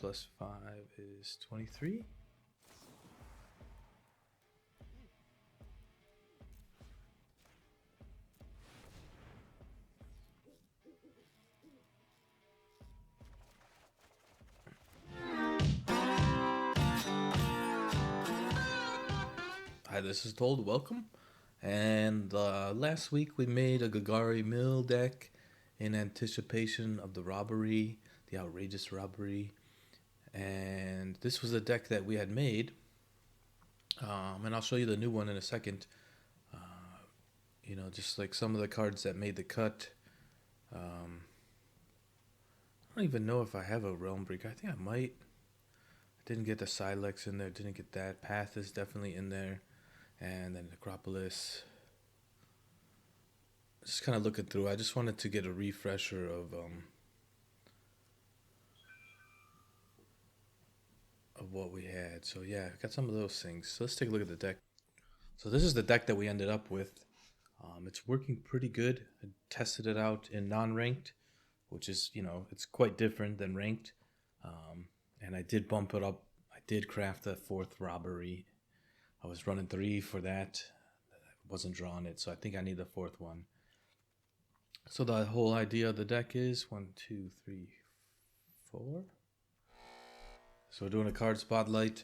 plus 5 is 23. Hi, this is Told. Welcome. And last week we made a Golgari mill deck in anticipation of the robbery, the Outrageous Robbery. And this was a deck that we had made. And I'll show you the new one in a second. Just like some of the cards that made the cut. I don't even know if I have a Realmbreaker. I think I might. I didn't get the Silex in there. Didn't get that. Path is definitely in there. And then Necropolis. Just kind of looking through. I just wanted to get a refresher of what we had. So yeah, got some of those things. So let's take a look at the deck. So this is the deck that we ended up with. It's working pretty good. I tested it out in non-ranked, which is, it's quite different than ranked. And I did bump it up. I did craft a 4th robbery. I was running 3 for that. I wasn't drawing it, so I think I need the 4th one. So the whole idea of the deck is 1, 2, 3, 4. So we're doing a card spotlight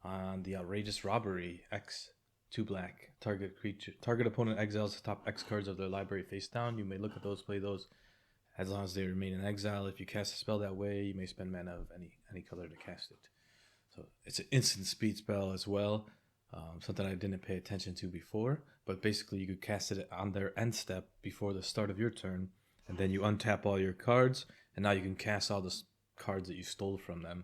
on the Outrageous Robbery. X, 2 black. Target opponent exiles the top X cards of their library face down. You may look at those, play those, as long as they remain in exile. If you cast a spell that way, you may spend mana of any color to cast it. So it's an instant speed spell as well. Something I didn't pay attention to before, but basically you could cast it on their end step before the start of your turn, and then you untap all your cards, and now you can cast all the cards that you stole from them.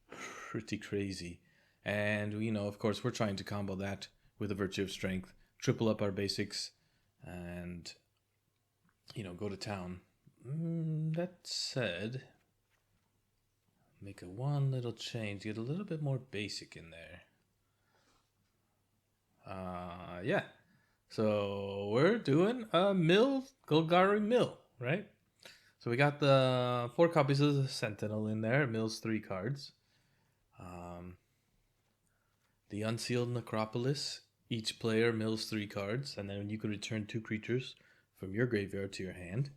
Pretty crazy. And, of course, we're trying to combo that with a Virtue of Strength, triple up our basics, and, go to town. That said, make one little change, get a little bit more basic in there. Yeah. So we're doing a Golgari mill, right? So we got the 4 copies of the Sentinel in there. It mills 3 cards. The Unseal the Necropolis. Each player mills 3 cards, and then you can return 2 creatures from your graveyard to your hand.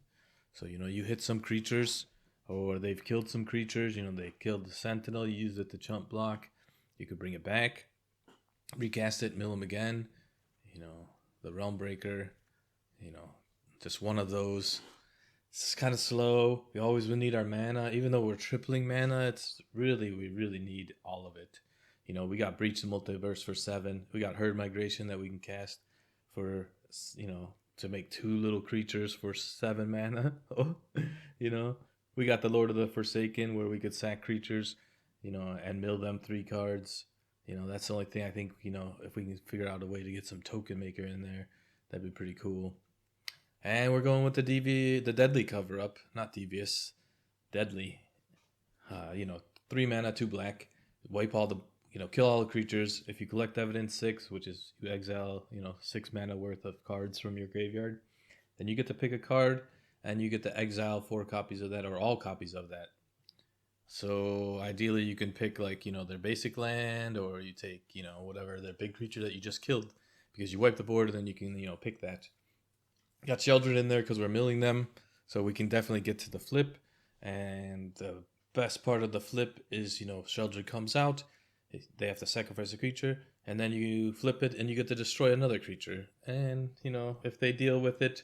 So, you hit some creatures, or they've killed some creatures. They killed the Sentinel. You used it to chump block. You could bring it back. Recast it, mill them again, the Realmbreaker, just one of those. It's kind of slow. We always will need our mana, even though we're tripling mana. We really need all of it. We got Breach the Multiverse for 7. We got Herd Migration that we can cast for, to make 2 little creatures for 7 mana. We got the Lord of the Forsaken where we could sack creatures, and mill them 3 cards. That's the only thing I think, if we can figure out a way to get some token maker in there, that'd be pretty cool. And we're going with the deadly cover up, not devious, deadly. 3 mana, 2 black, wipe all the, kill all the creatures. If you collect evidence 6, which is you exile, 6 mana worth of cards from your graveyard, then you get to pick a card and you get to exile 4 copies of that or all copies of that. So ideally you can pick their basic land, or you take, whatever, their big creature that you just killed, because you wipe the board and then you can, pick that. Got Sheoldred in there because we're milling them, so we can definitely get to the flip. And the best part of the flip is, Sheoldred comes out, they have to sacrifice a creature, and then you flip it and you get to destroy another creature. And, if they deal with it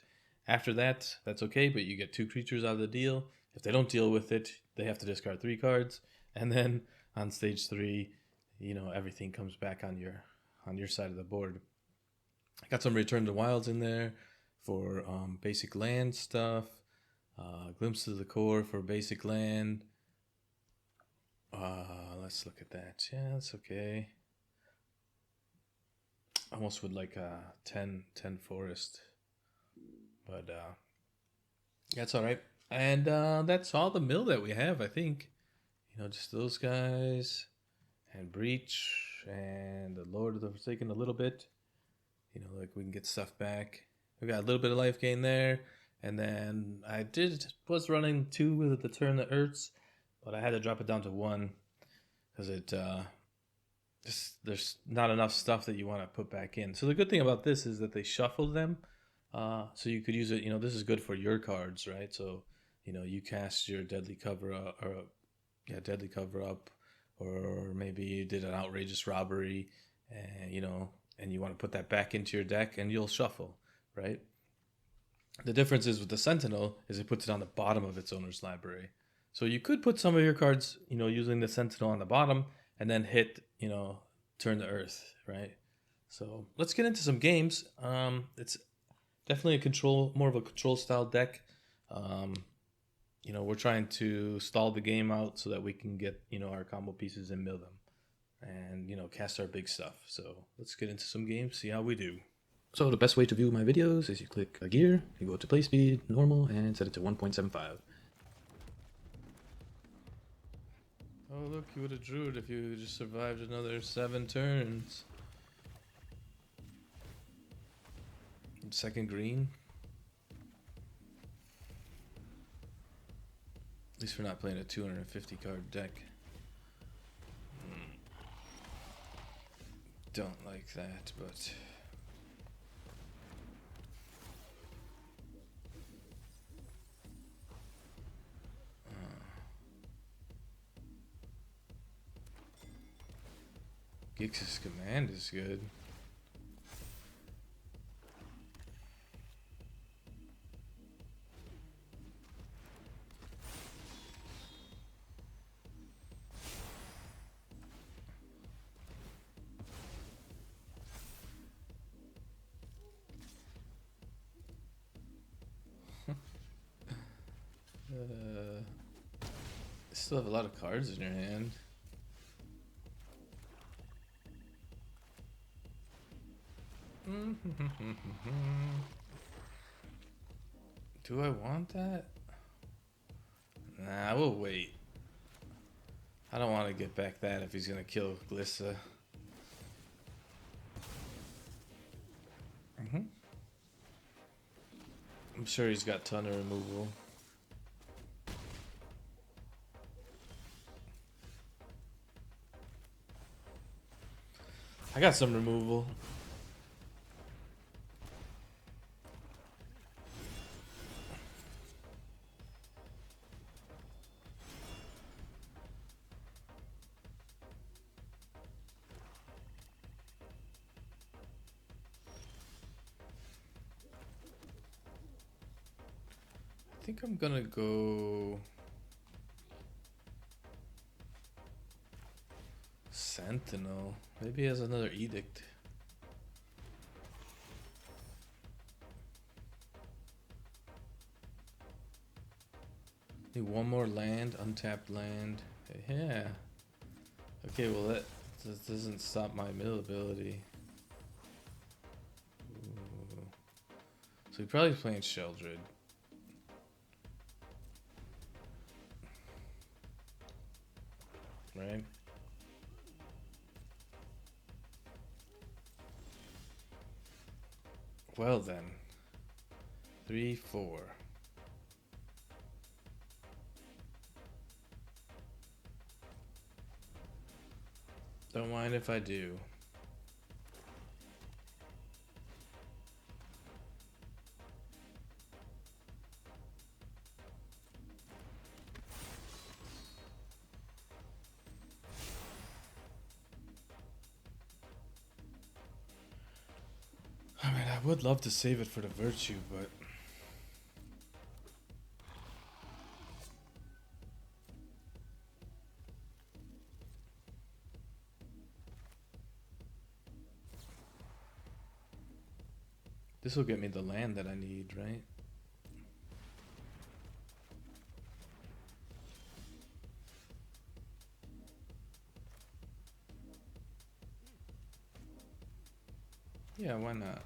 after that, that's okay, but you get 2 creatures out of the deal. If they don't deal with it, they have to discard 3 cards, and then on stage 3, everything comes back on your side of the board. I got some Return to Wilds in there for basic land stuff. Glimpse of the Core for basic land. Let's look at that. Yeah, that's okay. Almost would like a 10 forest, but that's all right. And that's all the mill that we have, I think. Just those guys, and Breach, and the Lord of the Forsaken a little bit. We can get stuff back. We got a little bit of life gain there. And then I was running 2 with the Turn That Hurts. but I had to drop it down to 1 because there's not enough stuff that you want to put back in. So the good thing about this is that they shuffle them, so you could use it. This is good for your cards, right? So you cast your Deadly Cover Up, Deadly Cover Up, or maybe you did an Outrageous Robbery, and and you want to put that back into your deck, and you'll shuffle, right? The difference is with the Sentinel is it puts it on the bottom of its owner's library. So you could put some of your cards, using the Sentinel on the bottom, and then hit, Turn to Earth, right? So let's get into some games. It's definitely more of a control style deck. We're trying to stall the game out so that we can get, our combo pieces and mill them, and cast our big stuff. So let's get into some games, see how we do. So the best way to view my videos is you click a gear, you go to play speed, normal, and set it to 1.75. Oh look, you would have drew it if you just survived another 7 turns. Second green. At least we're not playing a 250 card deck. Don't like that, but... Gix's command is good. Still have a lot of cards in your hand. Do I want that? Nah, we'll wait. I don't want to get back that if he's gonna kill Glissa. I'm sure he's got ton of removal. I got some removal. I think I'm gonna go Sentinel. Maybe he has another Edict. Need one more land, untapped land. Yeah. Okay, well that doesn't stop my mill ability. Ooh. So he probably playing Sheoldred. Right? Well then. 3, 4. Don't mind if I do. I mean, I would love to save it for the Virtue, but... This will get me the land that I need, right? Yeah, why not?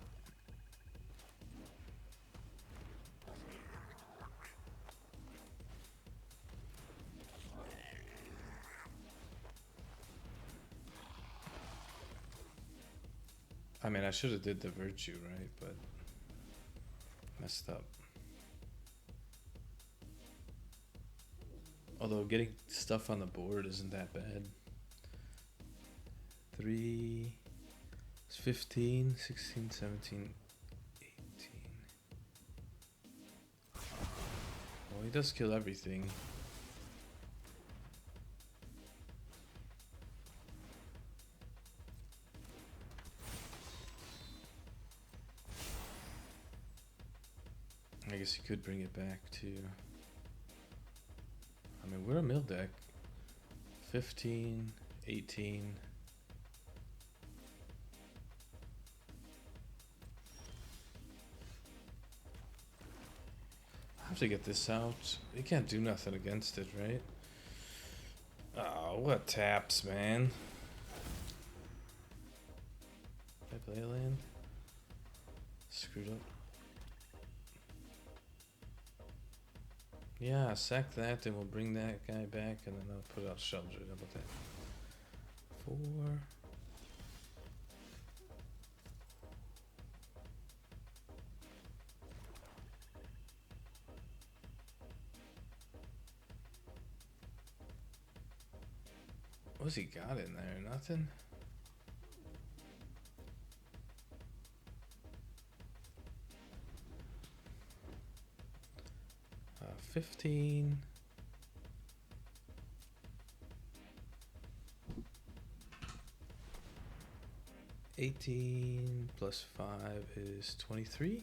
I mean, I should have did the Virtue, right? But messed up. Although getting stuff on the board isn't that bad. 3, 15, 16, 17, 18. Well, he does kill everything. I guess you could bring it back too. I mean, we're a mill deck. 15, 18. I have to get this out. You can't do nothing against it, right? Oh, what taps, man. Did I play a land? Screwed up. Yeah, sack that and we'll bring that guy back and then I'll put out Sheoldred. How about that? 4. What's he got in there? Nothing? 15. $18 plus 5 is 23.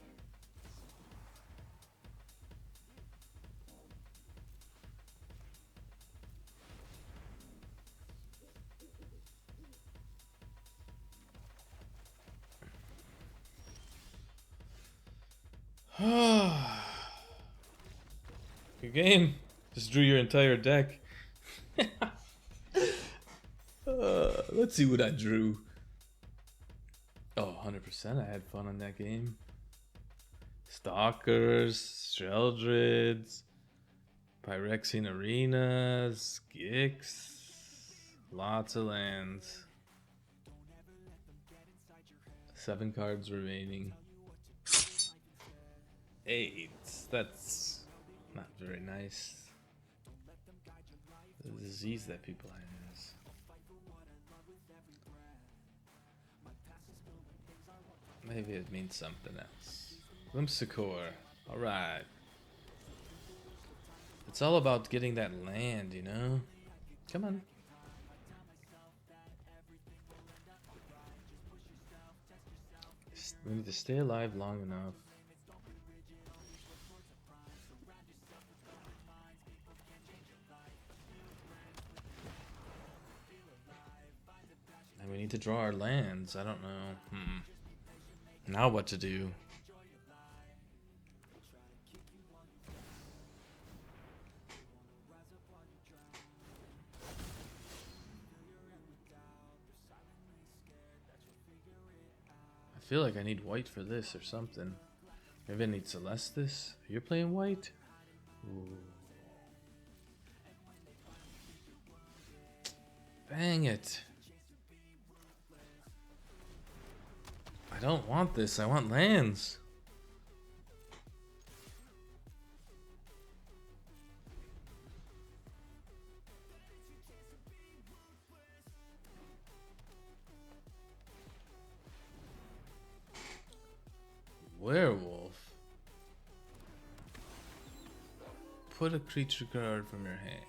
Good game. Just drew your entire deck. Let's see what I drew. Oh, 100%. I had fun on that game. Stalkers, Sheoldreds, Phyrexian Arenas, Gix, lots of lands. 7 cards remaining. 8. That's not very nice. The disease that people has. Maybe it means something else. Whimsicor. Alright. It's all about getting that land, you know? Come on. We need to stay alive long enough. And we need to draw our lands. I don't know. Now what to do? I feel like I need white for this or something. Maybe I need Celestis. You're playing white? Ooh. Dang it. I don't want this. I want lands. Werewolf. Put a creature card from your hand.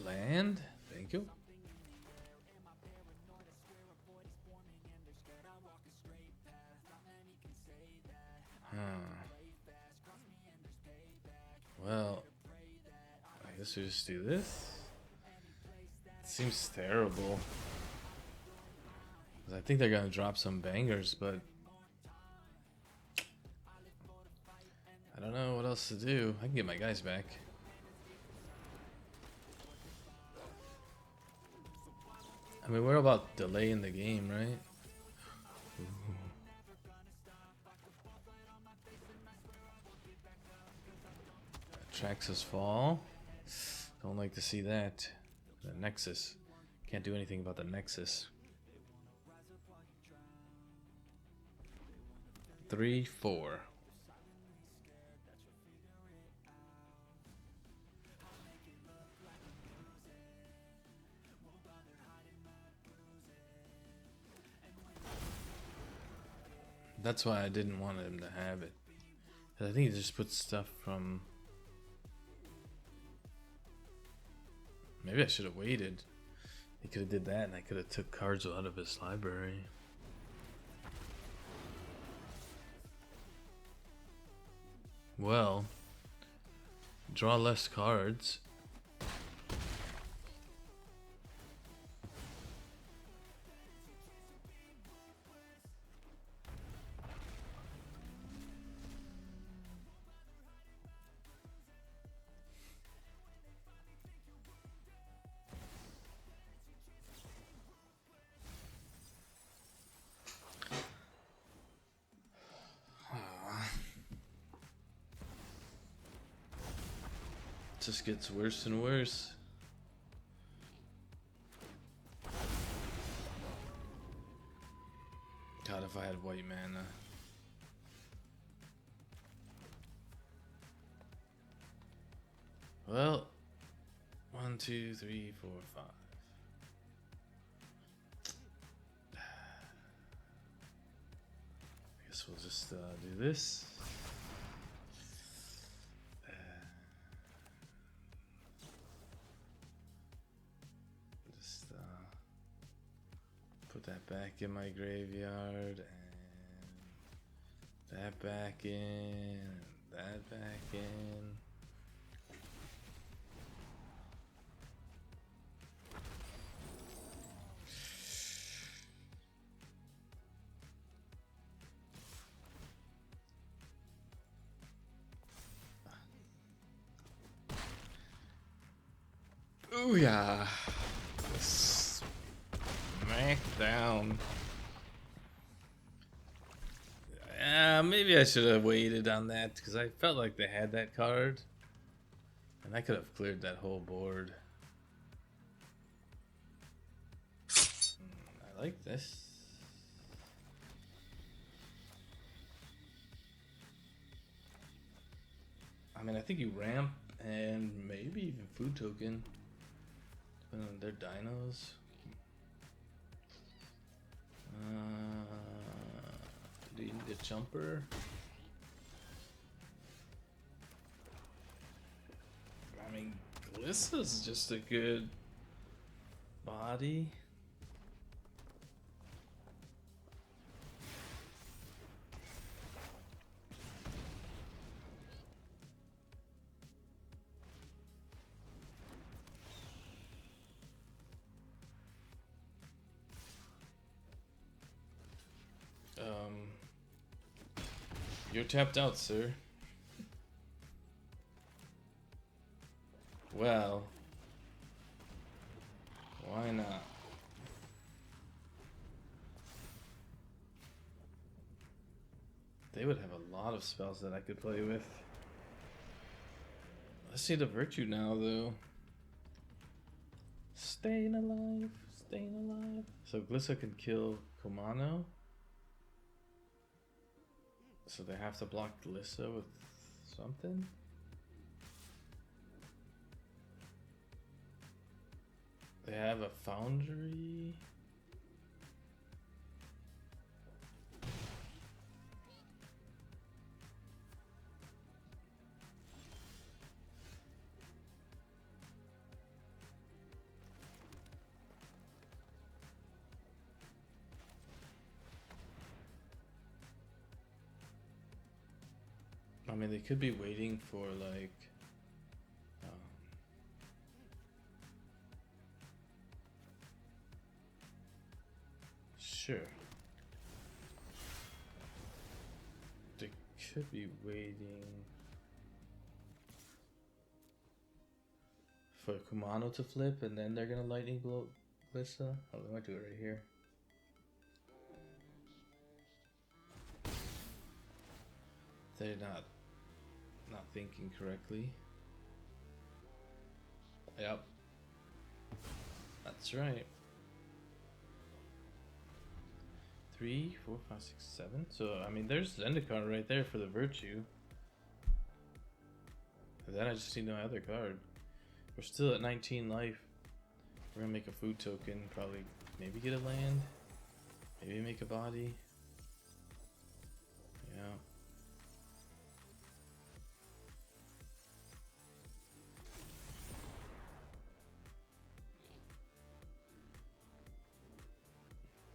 Land? Thank you. Well, I guess we just do this. It seems terrible. I think they're gonna drop some bangers, but I don't know what else to do. I can get my guys back. I mean, we're about delaying the game, right? Traxxas fall. Don't like to see that. The Nexus. Can't do anything about the Nexus. 3, 4. That's why I didn't want him to have it. I think he just puts stuff from... Maybe I should have waited. He could have did that and I could have took cards out of his library. Well, draw less cards. Just gets worse and worse. God, if I had white mana. Well, 1, 2, 3, 4, 5. I guess we'll just do this. Put that back in my graveyard, and that back in, and that back in. Booyah! Down. Maybe I should have waited on that because I felt like they had that card and I could have cleared that whole board. I like this. I mean, I think you ramp and maybe even food token depending on their dinos. Do you need a jumper? I mean, Glissa's just a good body. You're tapped out, sir. Well, why not? They would have a lot of spells that I could play with. Let's see the virtue now, though. Staying alive, staying alive. So Glissa can kill Kumano. So they have to block Glissa with something? They have a foundry? I mean, they could be waiting for like sure. They could be waiting for Kumano to flip and then they're gonna lightning blow Glissa. Oh, they might do it right here. They're not thinking correctly. Yep. That's right. 3, 4, 5, 6, 7. So, I mean, there's Zendikar right there for the Virtue. And then I just need no other card. We're still at 19 life. We're gonna make a food token, probably, maybe get a land. Maybe make a body. Yeah.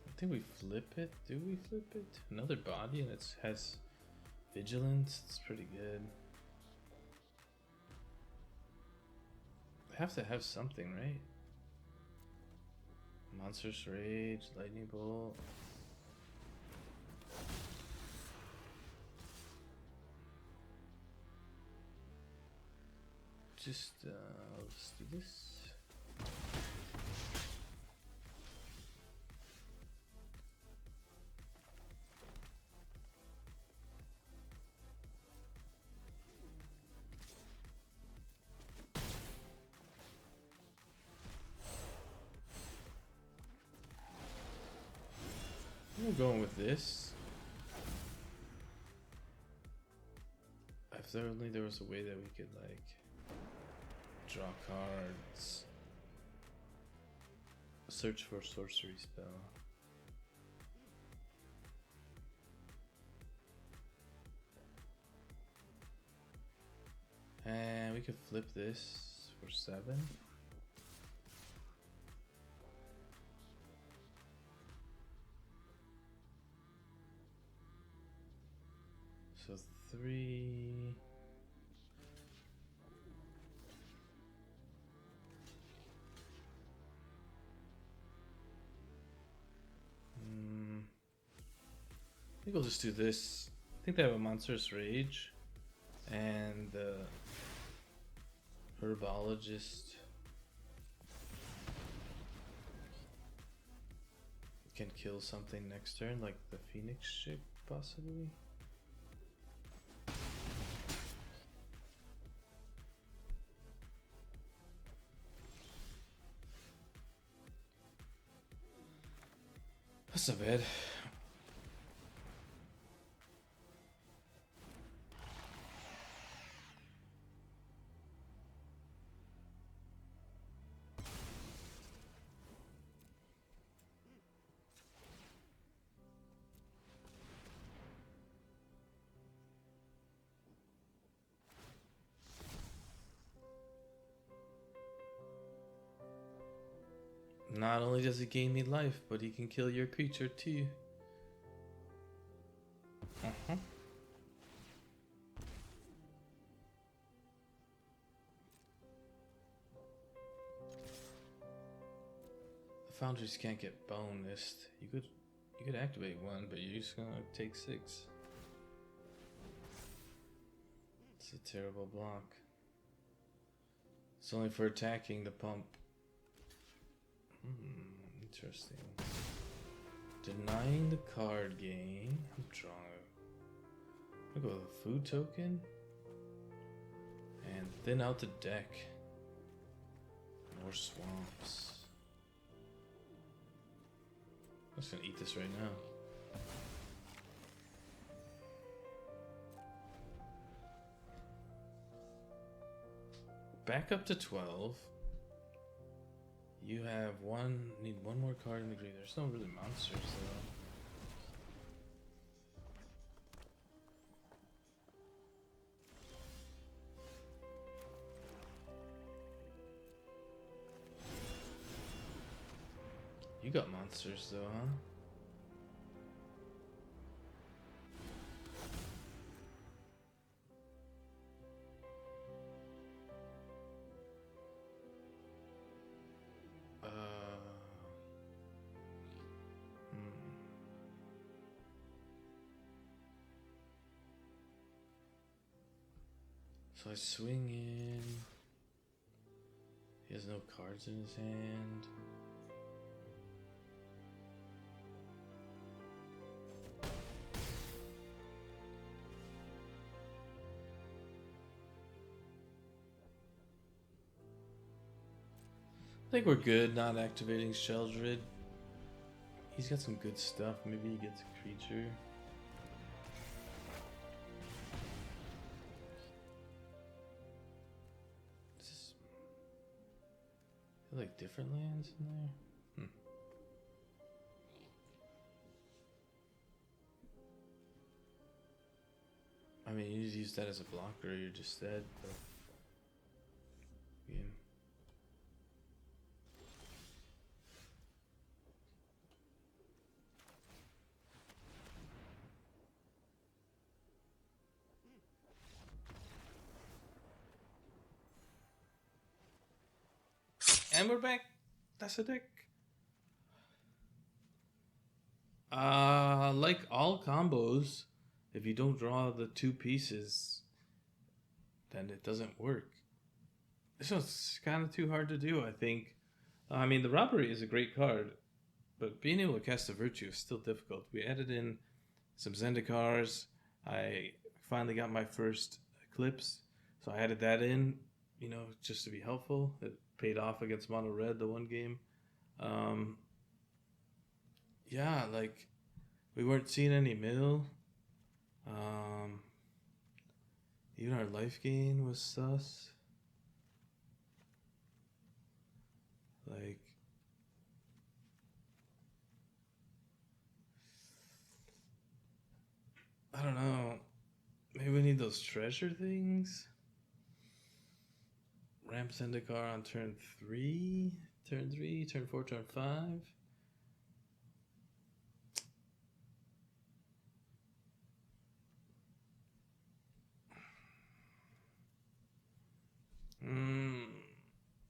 I think we flip it. Do we flip it? Another body and it has vigilance. It's pretty good. We have to have something, right? Monstrous Rage, Lightning Bolt. Just, let's do this. I'm going with this. If only there was a way that we could like draw cards. Search for sorcery spell. And we could flip this for 7. So 3. I think we'll just do this. I think they have a Monstrous Rage and the Herbologist can kill something next turn, like the Phoenix ship, possibly. That's not bad. Not only does he gain me life, but he can kill your creature too. The Foundries can't get bonused. You could activate one, but you're just gonna take 6. It's a terrible block. It's only for attacking the pump. Interesting. Denying the card game. I'm drawing. I'll go with a food token. And thin out the deck. More swamps. I'm just gonna eat this right now. Back up to 12. You have need one more card in the grave. There's no really monsters though. You got monsters though, huh? So I swing in. He has no cards in his hand. I think we're good not activating Sheoldred. He's got some good stuff. Maybe he gets a creature. Like different lands in there? I mean, you just use that as a blocker, you're just dead, but... Yeah. And we're back. That's a deck. Like all combos, if you don't draw the two pieces, then it doesn't work. This one's kind of too hard to do, I think. I mean, the Robbery is a great card, but being able to cast a Virtue is still difficult. We added in some Zendikars. I finally got my first Eclipse, so I added that in, you know, just to be helpful. It paid off against Mono Red the one game. Yeah, like, we weren't seeing any mill. Even our life gain was sus. Like, I don't know. Maybe we need those treasure things. Ramp Zendikar on turn 3, turn 4, turn 5.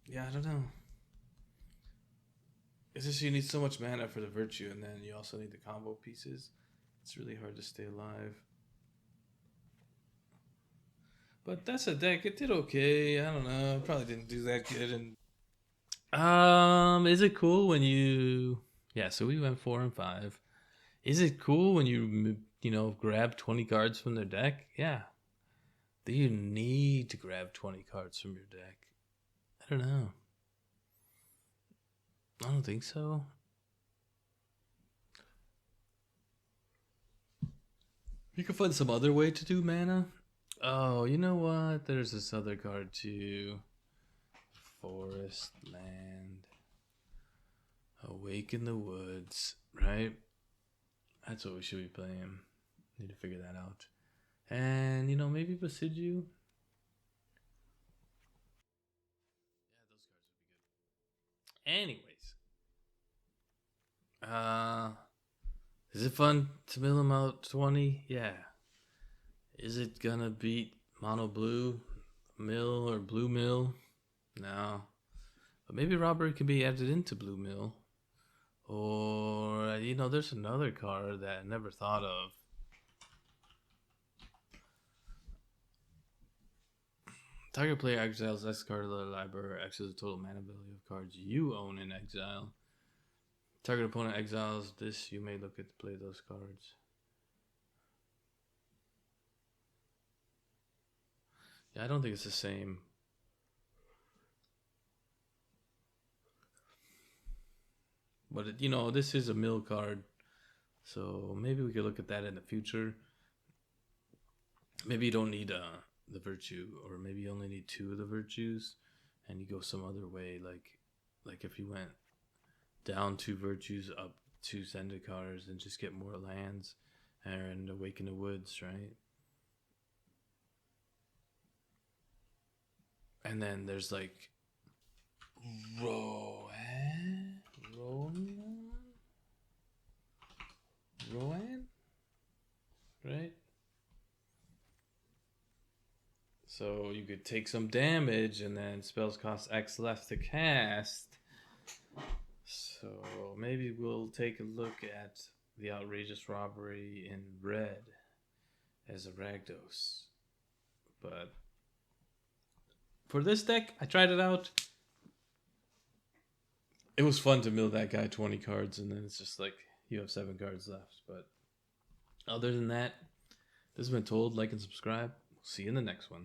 Yeah, I don't know. It's just you need so much mana for the Virtue, and then you also need the combo pieces. It's really hard to stay alive. But that's a deck. It did okay. I don't know. Probably didn't do that good. And is it cool when you? Yeah. So we went 4 and 5. Is it cool when you grab 20 cards from their deck? Yeah. Do you need to grab 20 cards from your deck? I don't know. I don't think so. You can find some other way to do mana. Oh, you know what? There's this other card too. Forest Land. Awaken the Woods, right? That's what we should be playing. Need to figure that out. And, maybe Boseiju. Yeah, those cards would be good. Anyways. Is it fun to mill him out 20? Yeah. Is it gonna beat Mono Blue Mill or Blue Mill? No. But maybe Robbery can be added into Blue Mill. Or, there's another card that I never thought of. Target player exiles X card of the library, X is the total mana value of cards you own in exile. Target opponent exiles this, you may look at to play those cards. Yeah, I don't think it's the same. But, this is a mill card. So maybe we could look at that in the future. Maybe you don't need the Virtue, or maybe you only need 2 of the Virtues, and you go some other way. Like if you went down 2 Virtues, up 2 Zendikars, and just get more lands, and Awaken the Woods, right? And then there's like Rowan? Right? So you could take some damage, and then spells cost X less to cast. So maybe we'll take a look at the Outrageous Robbery in red as a Rakdos. But for this deck, I tried it out. It was fun to mill that guy 20 cards, and then it's just like you have 7 cards left. But other than that, this has been Told. Like and subscribe. See you in the next one.